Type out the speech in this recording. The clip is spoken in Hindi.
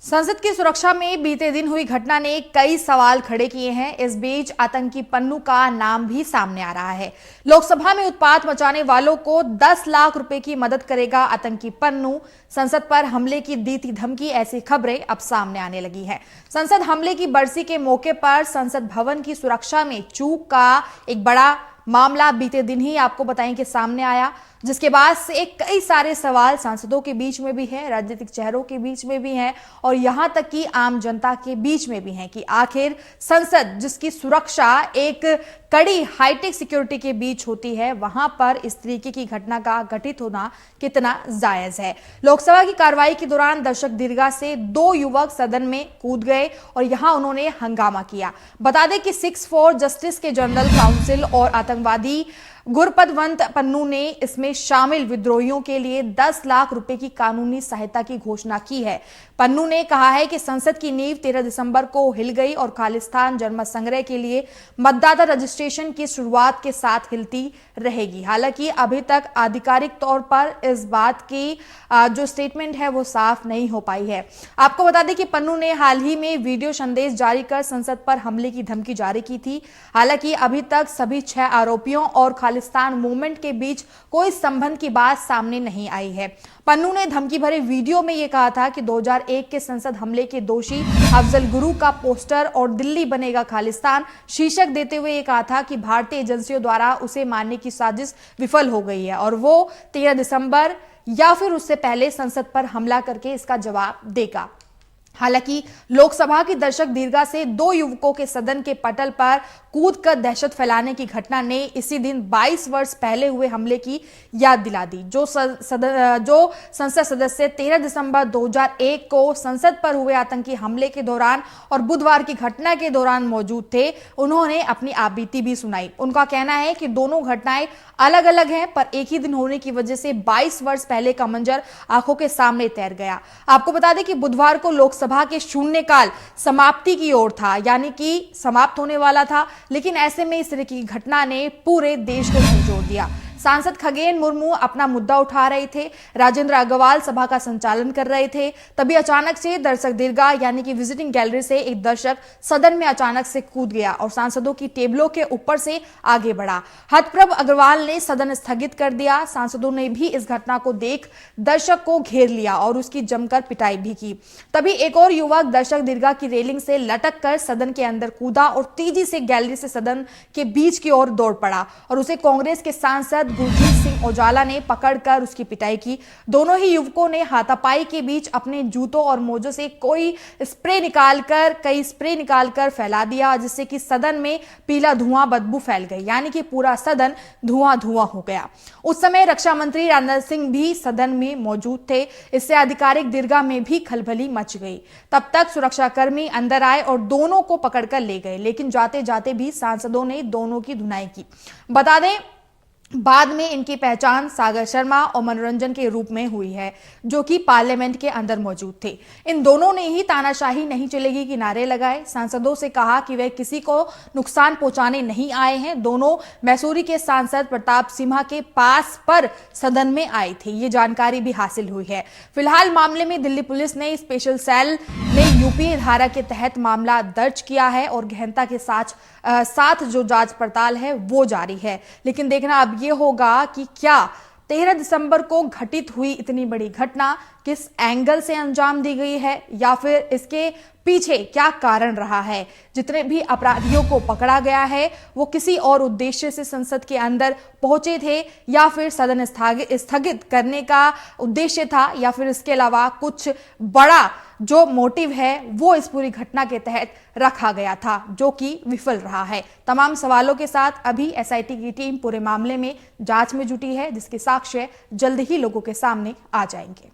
संसद की सुरक्षा में बीते दिन हुई घटना ने कई सवाल खड़े किए हैं। इस बीच आतंकी पन्नू का नाम भी सामने आ रहा है। लोकसभा में उत्पात मचाने वालों को 10 लाख रुपए की मदद करेगा आतंकी पन्नू। संसद पर हमले की दी थी धमकी, ऐसी खबरें अब सामने आने लगी हैं। संसद हमले की बरसी के मौके पर संसद भवन की सुरक्षा में चूक का एक बड़ा मामला बीते दिन ही आपको बताएं कि सामने आया, जिसके बाद से कई सारे सवाल सांसदों के बीच में भी है, राजनीतिक चेहरों के बीच में भी हैं और यहां तक कि आम जनता के बीच में भी हैं कि आखिर संसद जिसकी सुरक्षा एक कड़ी हाईटेक सिक्योरिटी के बीच होती है, वहां पर इस तरीके की घटना का घटित होना कितना जायज है। लोकसभा की कार्रवाई के दौरान दर्शक दीर्घा से 2 युवक सदन में कूद गए और यहां उन्होंने हंगामा किया। बता दें कि 6 फॉर जस्टिस के जनरल काउंसिल और आतंकवादी गुरपतवंत पन्नू ने इसमें शामिल विद्रोहियों के लिए 10 लाख रुपए की कानूनी सहायता की घोषणा की है। पन्नू ने कहा है कि संसद की नींव 13 दिसंबर को हिल गई और खालिस्तान जन्म संग्रह के लिए मतदाता रजिस्ट्रेशन की शुरुआत के साथ हिलती रहेगी। हालांकि अभी तक आधिकारिक तौर पर इस बात की जो स्टेटमेंट है वो साफ नहीं हो पाई है। आपको बता दें कि पन्नू ने हाल ही में वीडियो संदेश जारी कर संसद पर हमले की धमकी जारी की थी। हालांकि अभी तक सभी 6 आरोपियों और खालिस्तान मूवमेंट के बीच कोई संबंध की बात सामने नहीं आई है। पन्नू ने धमकी भरे वीडियो में यह कहा था कि 2001 के संसद हमले के दोषी अफजल गुरु का पोस्टर और दिल्ली बनेगा खालिस्तान शीर्षक देते हुए यह कहा था कि भारतीय एजेंसियों द्वारा उसे मारने की साजिश विफल हो गई है और वो 13 दिसंबर या फिर उससे पहले संसद पर हमला करके इसका जवाब देगा। हालांकि लोकसभा की दर्शक दीर्घा से 2 युवकों के सदन के पटल पर कूदकर दहशत फैलाने की घटना ने इसी दिन 22 वर्ष पहले हुए हमले की याद दिला दी। जो संसद सदस्य 13 दिसंबर 2001 को संसद पर हुए आतंकी हमले के दौरान और बुधवार की घटना के दौरान मौजूद थे, उन्होंने अपनी आपबीती भी सुनाई। उनका कहना है कि दोनों घटनाएं अलग अलग हैं, पर एक ही दिन होने की वजह से 22 वर्ष पहले का मंजर आंखों के सामने तैर गया। आपको बता दें कि बुधवार को लोकसभा के शून्यकाल समाप्ति की ओर था, यानी कि समाप्त होने वाला था, लेकिन ऐसे में इस तरह की घटना ने पूरे देश को झंझोड़ दिया। सांसद खगेन मुर्मू अपना मुद्दा उठा रहे थे, राजेंद्र अग्रवाल सभा का संचालन कर रहे थे, तभी अचानक से दर्शक दीर्घा यानी कि विजिटिंग गैलरी से एक दर्शक सदन में अचानक से कूद गया और सांसदों की टेबलों के ऊपर से आगे बढ़ा। हतप्रभ अग्रवाल ने सदन स्थगित कर दिया। सांसदों ने भी इस घटना को देख दर्शक को घेर लिया और उसकी जमकर पिटाई भी की। तभी एक और युवक दर्शक दीर्घा की रेलिंग से लटक कर सदन के अंदर कूदा और तेजी से गैलरी से सदन के बीच की ओर दौड़ पड़ा और उसे कांग्रेस के सांसद गुरजीत सिंह औजाला ने पकड़कर उसकी पिटाई की। दोनों ही युवकों ने हाथापाई के बीच अपने जूतों और मोजों से कई स्प्रे निकालकर फैला दिया, जिससे कि सदन में पीला धुआं बदबू फैल गई, यानी कि पूरा सदन धुआं धुआं हो गया। उस समय रक्षा मंत्री राजनाथ सिंह भी सदन में मौजूद थे। इससे आधिकारिक दीर्घा में भी खलबली मच गई। तब तक सुरक्षाकर्मी अंदर आए और दोनों को पकड़कर ले गए, लेकिन जाते जाते भी सांसदों ने दोनों की धुनाई की। बता दें बाद में इनकी पहचान सागर शर्मा और मनोरंजन के रूप में हुई है, जो कि पार्लियामेंट के अंदर मौजूद थे। इन दोनों ने ही तानाशाही नहीं चलेगी के नारे लगाए, सांसदों से कहा कि वे किसी को नुकसान पहुंचाने नहीं आए हैं। दोनों मैसूरी के सांसद प्रताप सिम्हा के पास पर सदन में आए थे, ये जानकारी भी हासिल हुई है। फिलहाल मामले में दिल्ली पुलिस ने स्पेशल सेल ने यूपीए धारा के तहत मामला दर्ज किया है और गहनता के साथ जो जांच पड़ताल है वो जारी है। लेकिन देखना अब ये होगा कि क्या 13 दिसंबर को घटित हुई इतनी बड़ी घटना किस एंगल से अंजाम दी गई है या फिर इसके पीछे क्या कारण रहा है। जितने भी अपराधियों को पकड़ा गया है वो किसी और उद्देश्य से संसद के अंदर पहुंचे थे या फिर सदन स्थगित करने का उद्देश्य था या फिर इसके अलावा कुछ बड़ा जो मोटिव है वो इस पूरी घटना के तहत रखा गया था, जो कि विफल रहा है। तमाम सवालों के साथ अभी एसआईटी की टीम पूरे मामले में जांच में जुटी है, जिसके साक्ष्य जल्द ही लोगों के सामने आ जाएंगे।